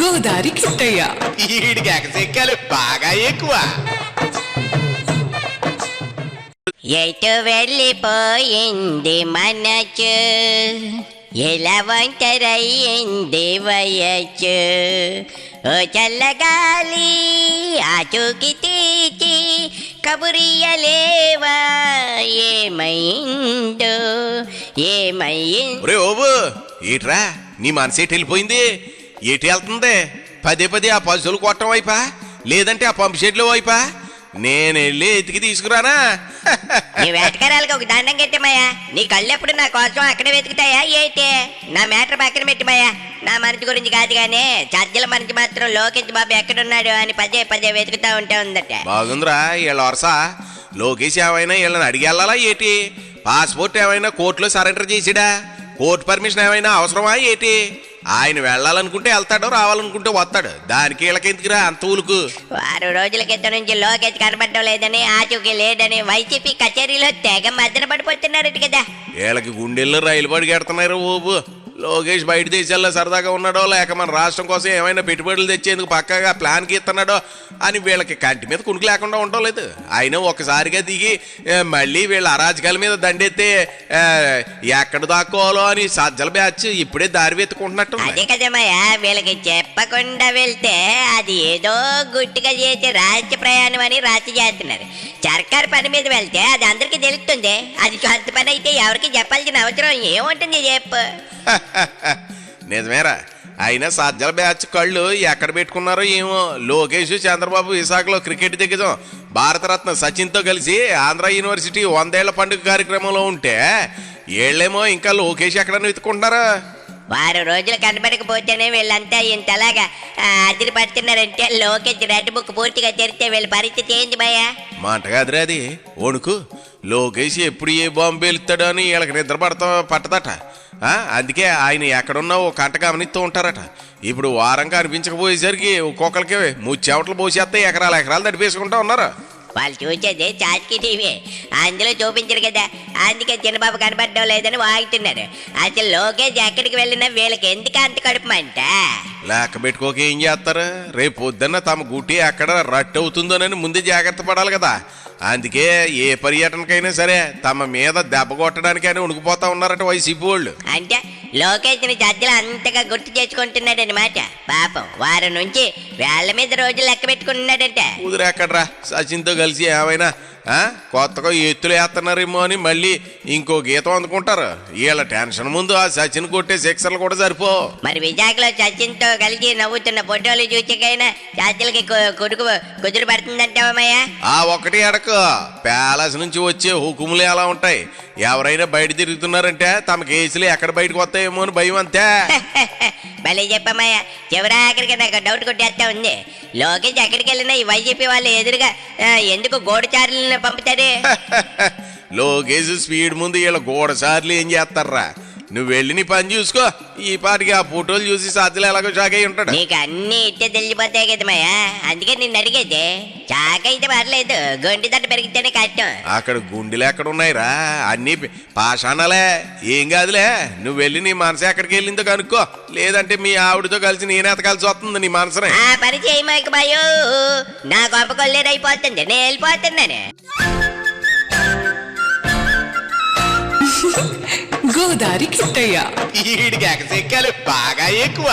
గోదారి కిట్టయ్య. ఈడికి ఎగసెక్కాలి బాగా ఎక్కువ. ఎటు వెళ్ళిపోయింది మనసు, ఎలా ఒంటరయ్యింది వయసు. ఓ చల్లగాలి ఆచూకి తీచి కబురియలేవా, ఏమైందో ఏమైంది. ఒరే ఓబు, ఏట్రా నీ మనసు ఎటు వెళ్ళిపోయింది? ఎటు వెళ్తుంది? పదే పదే ఆ పశువులు కొట్టడం వైపా, లేదంటే ఆ పంపు షెడ్లు వైపా? నేను వెళ్ళి ఎతికి తీసుకురానా? నీ వేటకారాలకు ఒక దండం కట్టమయ్యా. నీ కళ్ళెప్పుడు నా కోసం అక్కడే వెతుకుతాయా ఏంటి? నా మ్యాటర్ పక్కన పెట్టమయ్యా. నా మనసు గురించి కాదు గానీ చర్చల మనసు మాత్రం లోకేష్ బాబు ఎక్కడున్నాడు అని పదే పదే వెతుకుతా ఉంటా ఉందట. బాగుందిరా వీళ్ళ వరస. లోకేష్ ఏమైనా వీళ్ళని అడిగి వెళ్ళాలా ఏటి? పాస్పోర్ట్ ఏమైనా కోర్టులో సరెండర్ చేసిడా? కోర్టు పర్మిషన్ ఏమైనా అవసరమా ఏటి? ఆయన వెళ్ళాలనుకుంటే వెళ్తాడు, రావాలనుకుంటే వస్తాడు. దానికి వీళ్ళకెందుకురా అంత ఊలుకు? 6 రోజుల క్రితం నుంచి లోకేష్ కనబడడం లేదని, ఆచూకీ లేదని వైసీపీ కచేరీలో తెగ మద్దన పడిపోతున్నారట కదా. వీళ్ళకి గుండెల్లో రైలు పడికెడుతున్నారు ఓబు. లోకేష్ బయట దేశాల్లో సరదాగా ఉన్నాడో, లేక మన రాష్ట్రం కోసం ఏమైనా పెట్టుబడులు తెచ్చేందుకు పక్కాగా ప్లాన్కి ఇస్తున్నాడో అని వీళ్ళకి కంటి మీద కునుకు లేకుండా ఉండడం లేదు. ఆయన ఒక్కసారిగా దిగి మళ్ళీ వీళ్ళ అరాజకాల మీద దండెత్తే ఎక్కడ దాక్కోవాలో అని సజ్జల బ్యాచ్ ఇప్పుడే దారి వెతుకుంటున్నట్టు. అదే కదమ్మయ్యా, వీళ్ళకి చెప్పకుండా వెళ్తే అది ఏదో గుట్టుగా చేసే రాజ్య ప్రయాణం అని రాసి చేస్తున్నారు. సర్కారు పని మీద వెళ్తే అది అందరికీ తెలుస్తుంది. అది సొంత పని అయితే ఎవరికి చెప్పాల్సిన అవసరం ఏముంటుంది చెప్పు. నిజమేరా, అయినా సజ్జల బ్యాచ్ కళ్ళు ఎక్కడ పెట్టుకున్నారో ఏమో. లోకేష్ చంద్రబాబు విశాఖలో క్రికెట్ దిగ్గజం భారతరత్న సచిన్తో కలిసి ఆంధ్ర యూనివర్సిటీ 100 ఏళ్ల పండుగ కార్యక్రమంలో ఉంటే ఏళ్ళేమో ఇంకా లోకేష్ ఎక్కడన్నా వెతుకుంటున్నారా? 6 రోజులు కనబడకపోతేనే వీళ్ళంతా ఇంతలాగా అదిరి పడుతున్నారంటే లోకేష్ రెడ్ బుక్ పూర్తిగా తెరిస్తే వీళ్ళ పరిస్థితి ఏంటి భయ్యా? మాట కాదురా అది, వణుకు. లోకేష్ ఎప్పుడు ఏ బాంబు పేలుస్తాడో అని వీళ్ళకి నిద్ర పట్టదట. అందుకే ఆయన ఎక్కడున్నా ఓ కంట గమనిస్తూ ఉంటారట. ఇప్పుడు వారం కనిపించకపోయేసరికి ఒక్కొక్కరికి ముచ్చెవట్లు పోసేస్తాయి, ఎకరాలు తడిపేసుకుంటా ఉన్నారు. వాళ్ళు చూసేది చాట్కి టీవీ, అందులో చూపించరు కదా. అందుకే చిన్నబాబు కనబడడం లేదని వాగుతున్నారు. అసలు లోకేష్ ఎక్కడికి వెళ్ళినా వీళ్ళకి ఎందుకు అంత కడుపుమంట? లెక్క పెట్టుకోక ఏం చేస్తారు? రేపు పొద్దున్న తమ గుట్టి ఎక్కడ రట్టు అవుతుందోనని ముందే జాగ్రత్త పడాలి కదా. అందుకే ఏ పర్యటనకైనా సరే తమ మీద దెబ్బ కొట్టడానికి అని ఉణుకుపోతా ఉన్నారట వైసీపీ వాళ్ళు. అంటే లోకేష్ని చర్చలు అంతగా గుర్తు చేసుకుంటున్నాడనమాట. పాపం వారం నుంచి వేళ్ల మీద రోజులు లెక్క పెట్టుకుంటున్నాడంట. కుదిరెక్కడ్రా, సచిన్తో కలిసి ఏమైనా కొత్తగా ఎత్తులు వేస్తున్నారేమో అని మళ్ళీ ఇంకో గీతం అందుకుంటారు. వీళ్ళ టెన్షన్ ముందు ఆ సచిన్ కొట్టే శిక్షలు కూడా సరిపో. మరి విశాఖలో సచిన్తో కలిసి నవ్వుతున్న ఫోటోలు చూసికైనా చర్చలకి కుదురు పడుతుందంటావమ్మయ్యా? ఆ ఒకటి అడకు, ప్యాలెస్ నుంచి వచ్చే హుకుములు ఎలా ఉంటాయి? ఎవరైనా బయట తిరుగుతున్నారంటే తమ కేసులు ఎక్కడ బయటకు వస్తాయేమో అని భయం అంతే. భలే చెప్పమ్మయ్యా. చివరాఖరికి నాకు డౌట్ కొట్టేస్తా ఉంది. లోకేష్ ఎక్కడికి వెళ్ళినా ఈ వైసీపీ వాళ్ళు ఎదురుగా ఎందుకు గోడచారులను పంపుతారు? లోకేష్ స్పీడ్ ముందు వీళ్ళ గోడసార్లు ఏం చేస్తారా? నువ్వు వెళ్ళి నీ పని చూసుకో. ఈ పాటికి ఆ ఫోటోలు చూసి సాధ్యలు ఎలాగో షాక్ అయి ఉంటాడు. నీకు అన్ని ఇట్టే తెలిసిపోతాయి కదమ్మయ్యా, అందుకే నిన్ను అడిగేది. షాక్ అయితే పర్లేదు, గొంటి తట్టు పెరిగితేనే కష్టం. అక్కడ గుండెలు ఎక్కడ ఉన్నాయిరా? అన్ని పాషాణాలే, ఏం కాదులే. నువ్వు వెళ్ళి నీ మనసు ఎక్కడికి వెళ్ళిందో కనుక్కో. లేదంటే మీ ఆవిడతో కలిసి నేనే ఎతకాల్సి వస్తుంది నీ మనసుని. ఆ పని చేయమాక బాయో, నా గొప్ప కొల్లేరైపోతుంది, నేను వెళ్ళిపోతున్నాను. గోదారి కిట్టయ్య. ఈడికి ఎగసెక్కాలి బాగా ఎక్కువ.